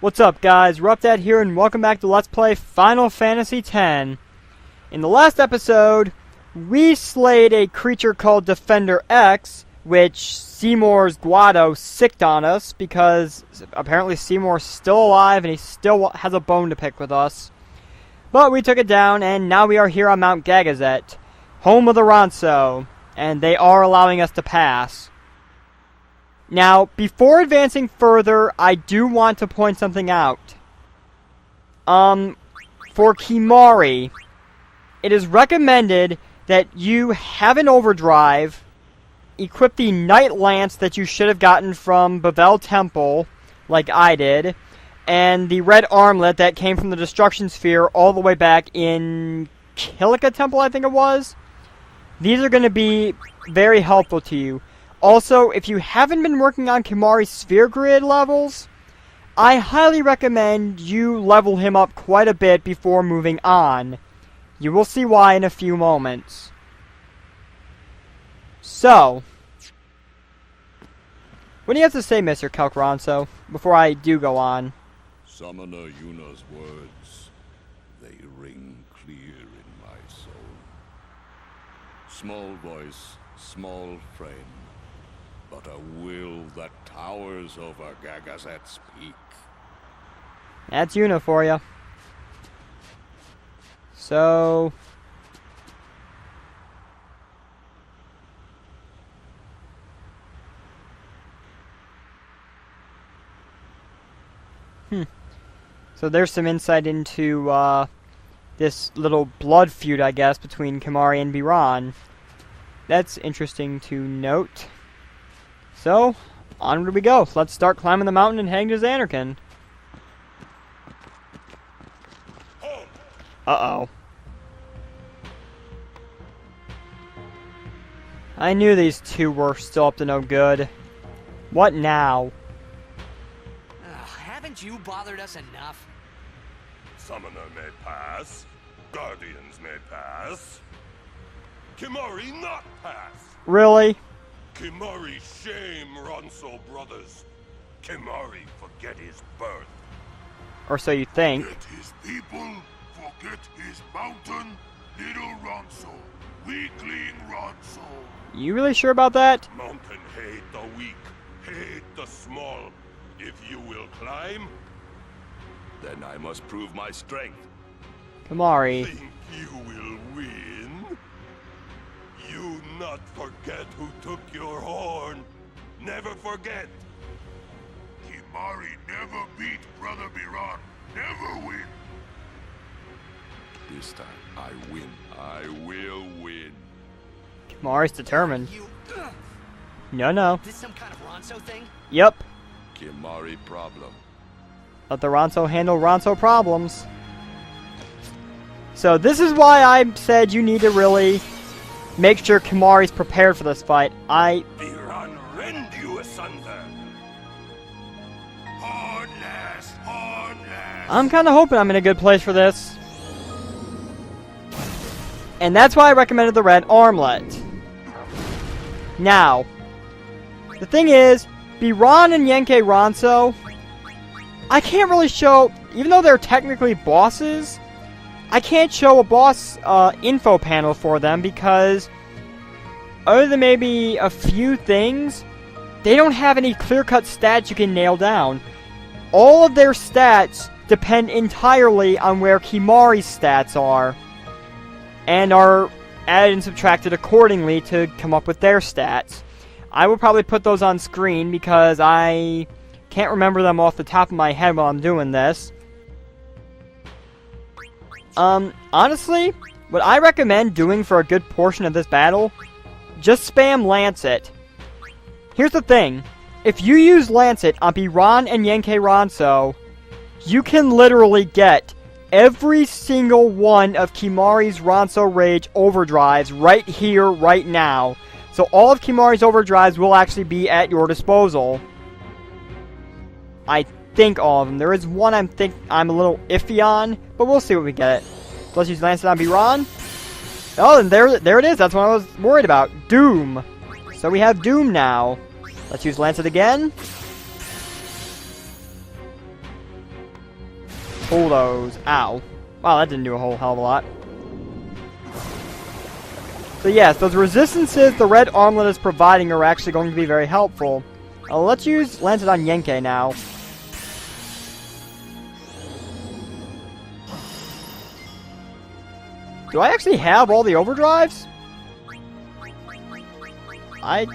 What's up guys, RuppDat here and welcome back to Let's Play Final Fantasy X. In the last episode, we slayed a creature called Defender X, which Seymour's Guado sicked on us because apparently Seymour's still alive and he still has a bone to pick with us. But we took it down and now we are here on Mount Gagazet, home of the Ronso, and they are allowing us to pass. Now, before advancing further, I do want to point something out. For Kimahri, it is recommended that you have an overdrive, equip the Night Lance that you should have gotten from Bavel Temple, like I did, and the red armlet that came from the Destruction Sphere all the way back in Kilika Temple, I think it was. These are going to be very helpful to you. Also, if you haven't been working on Kimahri's sphere grid levels, I highly recommend you level him up quite a bit before moving on. You will see why in a few moments. So, what do you have to say, Mr. Ronso, before I do go on? Summoner Yuna's words, they ring clear in my soul. Small voice, small frame, but a will that towers over Gagazet's peak. That's Yuna for you. So... So there's some insight into, this little blood feud, I guess, between Kimahri and Biran. That's interesting to note. So, onward we go. Let's start climbing the mountain and heading to Zanarkand. Uh-oh. I knew these two were still up to no good. What now? Haven't you bothered us enough? Summoner may pass. Guardians may pass. Kimahri not pass. Really? Kimahri shame Ronso brothers. Kimahri forget his birth. Or so you think. Forget his people, forget his mountain, little Ronso, weakling Ronso. You really sure about that? Mountain hate the weak, hate the small. If you will climb, Then I must prove my strength. Kimahri. think you will win. You not forget who took your horn. Never forget. Kimahri never beat Brother Biran. Never win. This time, I win. I will win. Kimahri's determined. You... No. This some kind of Ronso thing? Yep. Kimahri problem. Let the Ronso handle Ronso problems. So this is why I said you need to really make sure Kimahri's prepared for this fight. Biran rend you asunder. Hornless, hornless. I'm kind of hoping I'm in a good place for this. And that's why I recommended the red armlet. Now, the thing is, Biran and Yenke Ronso, I can't really show, even though they're technically bosses, I can't show a boss info panel for them because other than maybe a few things, they don't have any clear-cut stats you can nail down. All of their stats depend entirely on where Kimahri's stats are and are added and subtracted accordingly to come up with their stats. I will probably put those on screen because I can't remember them off the top of my head while I'm doing this. Honestly, what I recommend doing for a good portion of this battle, just spam Lancet. Here's the thing. If you use Lancet on Biran and Yenke Ronso, you can literally get every single one of Kimahri's Ronso Rage overdrives right here, right now. So all of Kimahri's overdrives will actually be at your disposal. I think all of them. There is one I'm a little iffy on, but we'll see what we get. So let's use Lancet on Biran. Oh, and there it is. That's what I was worried about. Doom. So we have Doom now. Let's use Lancet again. Bulldoze. Ow. Wow, that didn't do a whole hell of a lot. So yes, those resistances the red Armlet is providing are actually going to be very helpful. Let's use Lancet on Yenke now. Do I actually have all the overdrives? I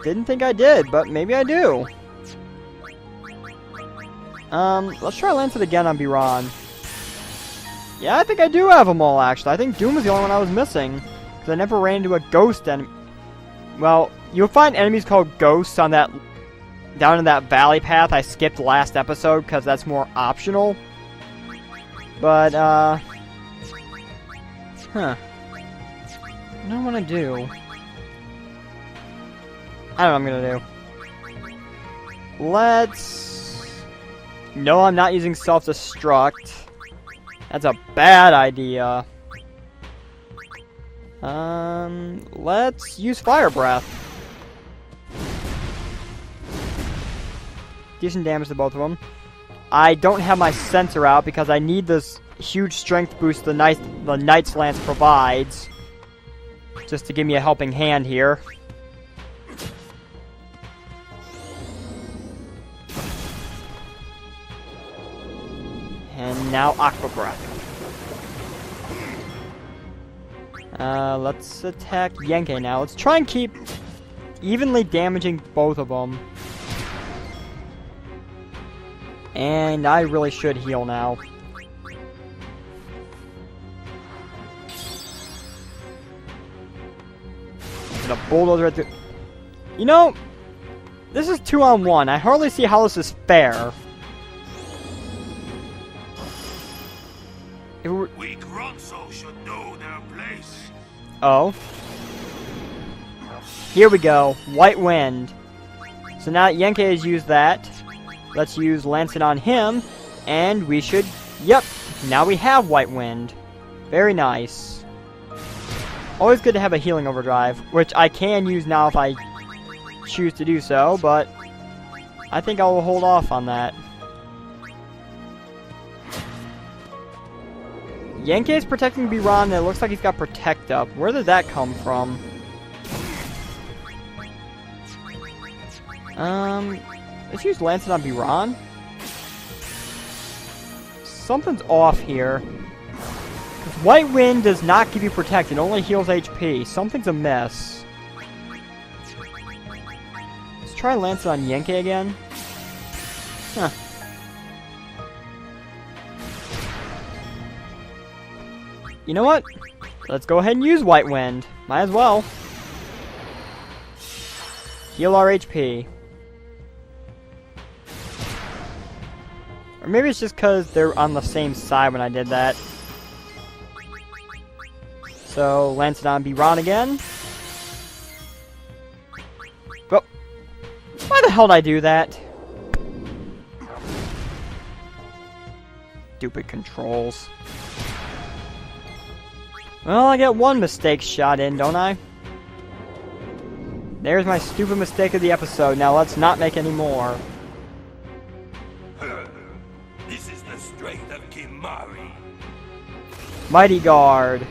didn't think I did, but maybe I do. Let's try Lancet again on Biran. Yeah, I think I do have them all, actually. I think Doom is the only one I was missing. Because I never ran into a ghost enemy. Well, you'll find enemies called ghosts on that... down in that valley path I skipped last episode, because that's more optional. But, Huh. What do I want to do? I don't know what I'm gonna do. Let's... No, I'm not using self-destruct. That's a bad idea. Let's use Fire Breath. Decent damage to both of them. I don't have my sensor out because I need this huge strength boost the Knight's Lance provides. Just to give me a helping hand here. And now Aqua Breath. Let's attack Yenke now. Let's try and keep evenly damaging both of them. And I really should heal now. The bulldozer at the... You know, this is 2-on-1. I hardly see how this is fair. We Grunso should know their place. Oh. Here we go. White Wind. So now that Yenke has used that, let's use Lancet on him, and we should... Yep, now we have White Wind. Very nice. Always good to have a healing overdrive, which I can use now if I choose to do so, but I think I will hold off on that. Yenke's protecting Biran, and it looks like he's got Protect up. Where did that come from? Let's use Lancet on Biran. Something's off here. White Wind does not give you Protect, it only heals HP. Something's amiss. Let's try Lancet on Yenke again. Huh. You know what? Let's go ahead and use White Wind. Might as well. Heal our HP. Or maybe it's just because they're on the same side when I did that. So, Lancet on Biran again. Well, why the hell did I do that? Stupid controls. Well, I get one mistake shot in, don't I? There's my stupid mistake of the episode. Now let's not make any more. This is the strength of Kimahri. Mighty Guard.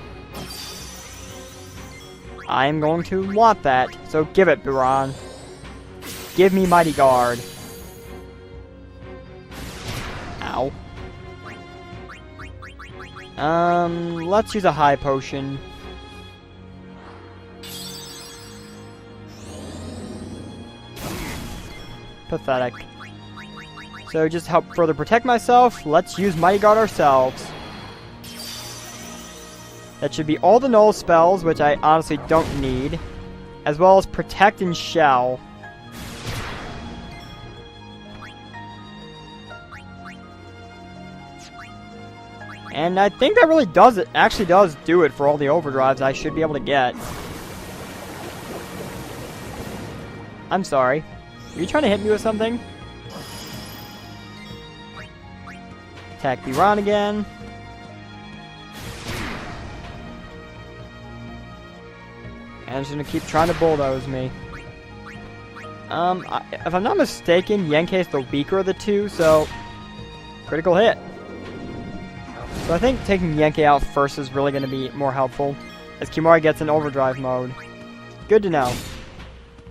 I'm going to want that, so give it, Biran. Give me Mighty Guard. Ow. Let's use a high potion. Pathetic. So just to help further protect myself, let's use Mighty Guard ourselves. That should be all the null spells, which I honestly don't need, as well as Protect and Shell. And I think that really does it. Actually does do it for all the overdrives I should be able to get. I'm sorry. Are you trying to hit me with something? Attack Biran again. And it's gonna keep trying to bulldoze me. If I'm not mistaken, Yenke is the weaker of the two, so... Critical hit. So I think taking Yankee out first is really going to be more helpful, as Kimahri gets in overdrive mode. Good to know.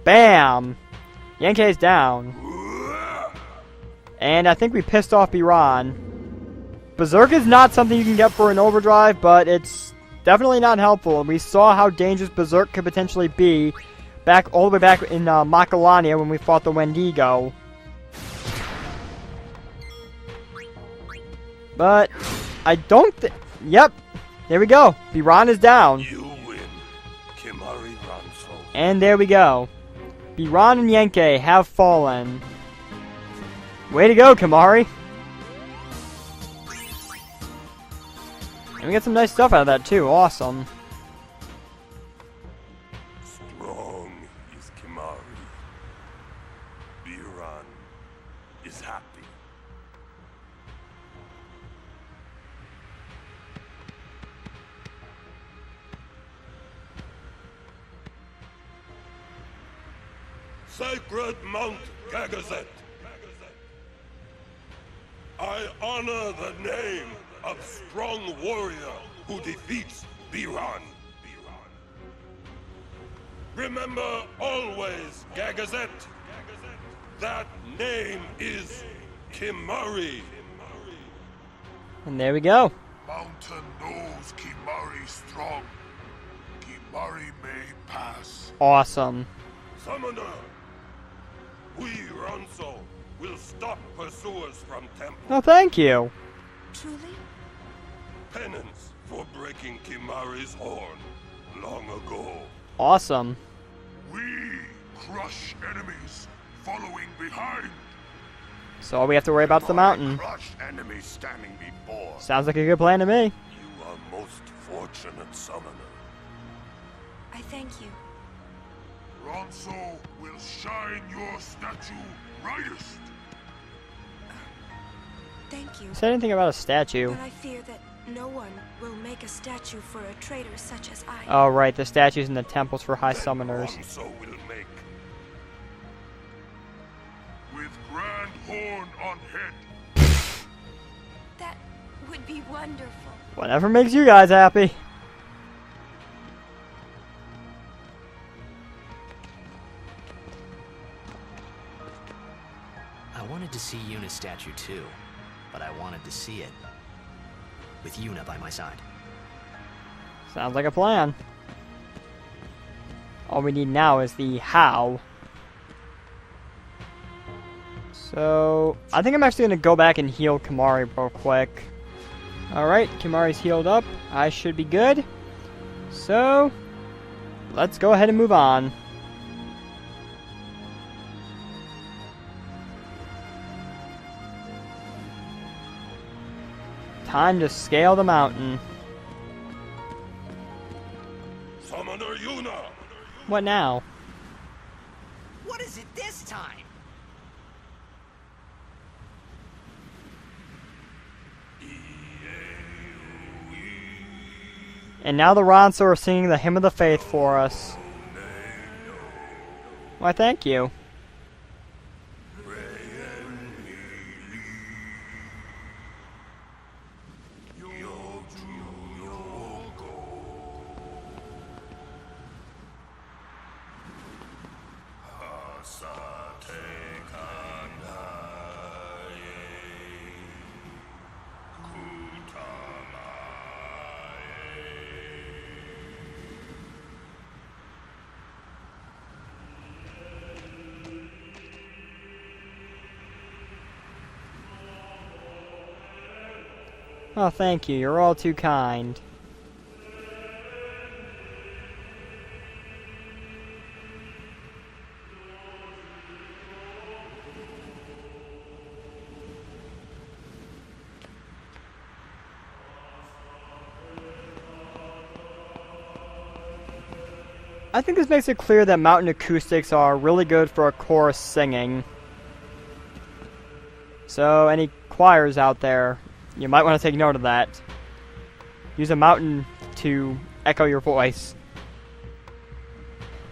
Bam! Yankei's down. And I think we pissed off Biran. Berserk is not something you can get for an overdrive, but it's definitely not helpful. We saw how dangerous Berserk could potentially be all the way back in Macalania when we fought the Wendigo. But I don't think... Yep. There we go. Biran is down. You win, Kimahri Ranso. And there we go. Biran and Yankee have fallen. Way to go, Kimahri. And we get some nice stuff out of that too. Awesome. Strong is Kimahri. Biran is happy. Sacred Mount Gagazet. I honor the name of strong warrior who defeats Biran. Remember always, Gagazet, that name is Kimahri. And there we go. Mountain knows Kimahri strong. Kimahri may pass. Awesome. Summoner, we Ranso will stop pursuers from temple. Oh, thank you. Truly? Penance for breaking Kimahri's horn long ago. Awesome. We crush enemies following behind. So all we have to worry about is the mountain. Crush enemies standing before. Sounds like a good plan to me. You are most fortunate, Summoner. I thank you. Ranso will shine your statue brightest. Thank you. Say anything about a statue. But I fear that no one will make a statue for a traitor such as I. Oh, right. The statues in the temples for high summoners. Ranso will make. With grand horn on head. That would be wonderful. Whatever makes you guys happy. I wanted to see Yuna's statue too, but I wanted to see it with Yuna by my side. Sounds like a plan. All we need now is the how. So, I think I'm actually going to go back and heal Kimahri real quick. Alright, Kimahri's healed up. I should be good. So, let's go ahead and move on. Time to scale the mountain. Summoner Yuna! What now? What is it this time? And now the Ronso are singing the Hymn of the Faith for us. Why, thank you. Oh, thank you. You're all too kind. I think this makes it clear that mountain acoustics are really good for a chorus singing. So, any choirs out there, you might want to take note of that. Use a mountain to echo your voice.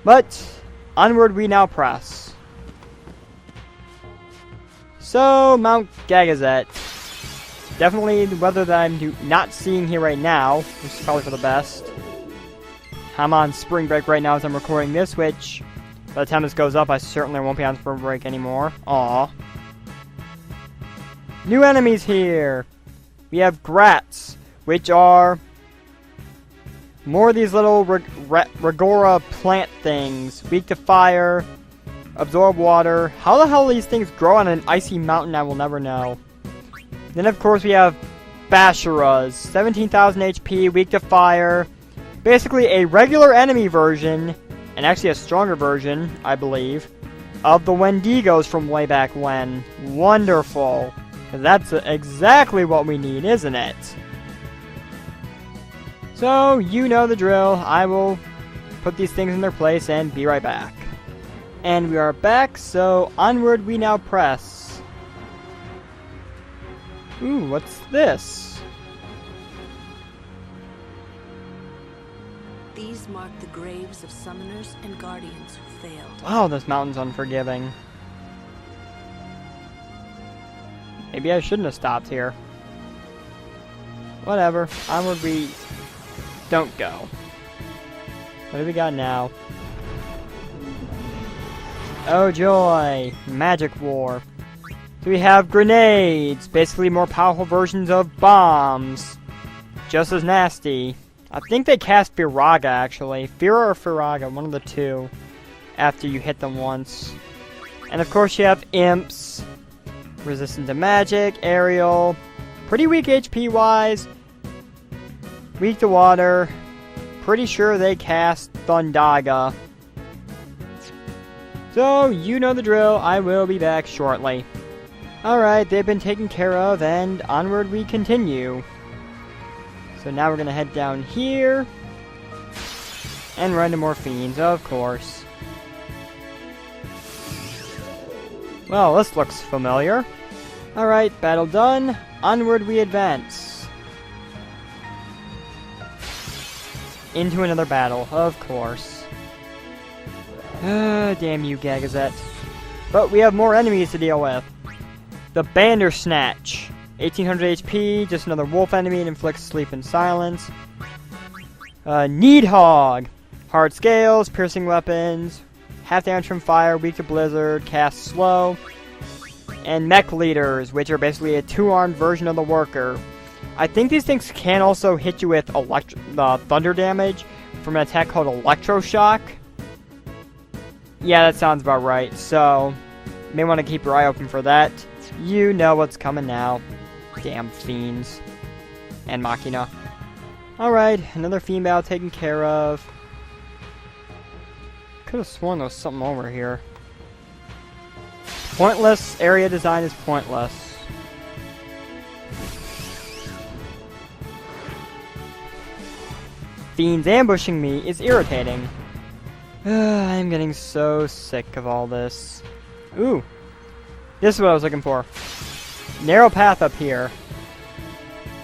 But, onward we now press. So, Mount Gagazet. Definitely the weather that I'm not seeing here right now, which is probably for the best. I'm on spring break right now as I'm recording this, which by the time this goes up, I certainly won't be on spring break anymore. Aww. New enemies here! We have Grats, which are more of these little Regora plant things. Weak to fire, absorb water. How the hell these things grow on an icy mountain, I will never know. Then, of course, we have Basharas. 17,000 HP, weak to fire. Basically a regular enemy version, and actually a stronger version, I believe, of the Wendigos from way back when. Wonderful. That's exactly what we need, isn't it? So, you know the drill. I will put these things in their place and be right back. And we are back, so onward we now press. Ooh, what's this? These mark the graves of summoners and guardians who failed. Oh, this mountain's unforgiving. Maybe I shouldn't have stopped here. Whatever. Onward we don't go. What do we got now? Oh joy! Magic War. So we have grenades, basically more powerful versions of bombs. Just as nasty. I think they cast Firaga, actually. Fira or Firaga, one of the two. After you hit them once. And of course you have imps. Resistant to magic, aerial. Pretty weak HP-wise. Weak to water. Pretty sure they cast Thundaga. So, you know the drill. I will be back shortly. Alright, they've been taken care of, and onward we continue. So now we're going to head down here. And run to more fiends, of course. Well, this looks familiar. Alright, battle done. Onward we advance. Into another battle, of course. Damn you, Gagazette. But we have more enemies to deal with. The Bandersnatch. 1800 HP, just another wolf enemy, and inflicts sleep and silence. Needhog. Hard scales, piercing weapons, half damage from fire, weak to blizzard, cast slow. And mech leaders, which are basically a two-armed version of the worker. I think these things can also hit you with thunder damage from an attack called Electroshock. Yeah, that sounds about right, so you may want to keep your eye open for that. You know what's coming now. Damn fiends. And Machina. Alright, another female taken care of. Could have sworn there was something over here. Pointless. Area design is pointless. Fiends ambushing me is irritating. I'm getting so sick of all this. Ooh. This is what I was looking for. Narrow path up here.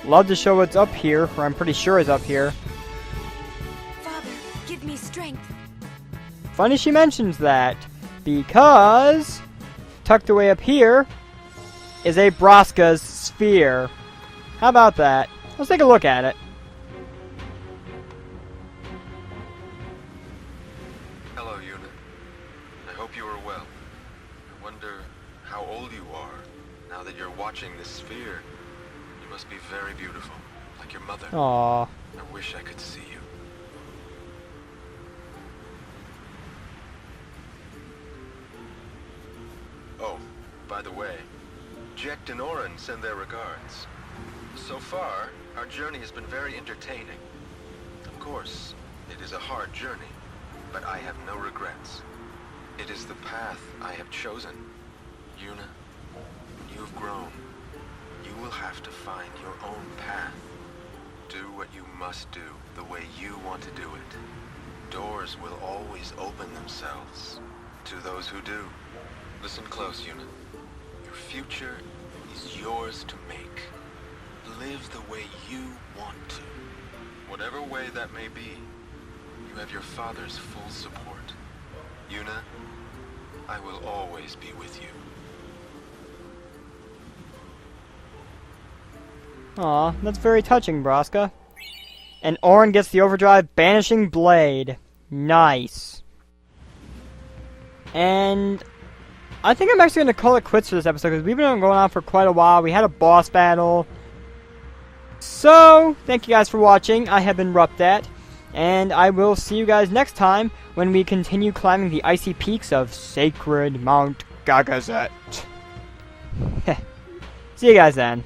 Love to show what's up here, or I'm pretty sure is up here. Father, give me strength. Funny she mentions that, because tucked away up here is a Braska's sphere. How about that? Let's take a look at it. Hello, Unit. I hope you are well. I wonder how old you are now that you're watching this sphere. You must be very beautiful, like your mother. Aww. I wish I could see you. Oh, by the way, Jekt and Oren send their regards. So far, our journey has been very entertaining. Of course, it is a hard journey, but I have no regrets. It is the path I have chosen. Yuna, when you have grown, you will have to find your own path. Do what you must do the way you want to do it. Doors will always open themselves to those who do. Listen close, Yuna. Your future is yours to make. Live the way you want to. Whatever way that may be, you have your father's full support. Yuna, I will always be with you. Aw, that's very touching, Braska. And Orin gets the overdrive banishing blade. Nice. And I think I'm actually going to call it quits for this episode because we've been going on for quite a while. We had a boss battle. So, thank you guys for watching. I have been RuppDat. And I will see you guys next time when we continue climbing the icy peaks of Sacred Mount Gagazet. See you guys then.